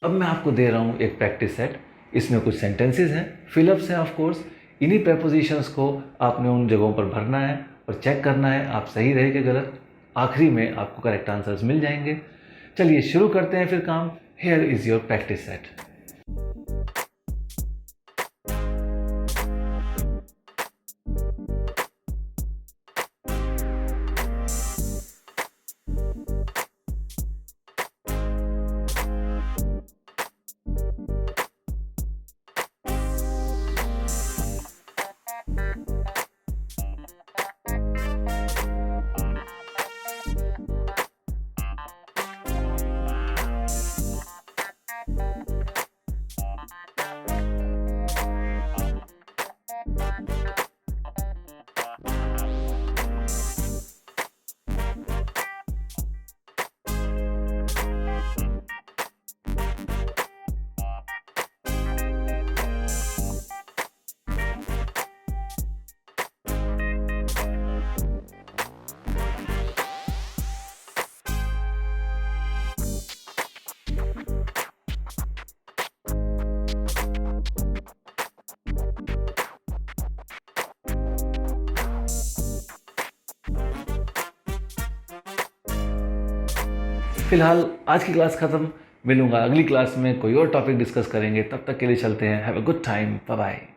अब मैं आपको दे रहा हूँ एक प्रैक्टिस सेट। इसमें कुछ सेंटेंसेस हैं, फिलअप्स हैं ऑफ कोर्स। इन्हीं प्रेपोजिशंस को आपने उन जगहों पर भरना है और चेक करना है आप सही रहे कि गलत। आखिरी में आपको करेक्ट आंसर्स मिल जाएंगे। चलिए शुरू करते हैं फिर काम। Here is your practice set. फिलहाल आज की क्लास ख़त्म। मिलूंगा अगली क्लास में, कोई और टॉपिक डिस्कस करेंगे। तब तक के लिए चलते हैं। Have a good time. Bye bye.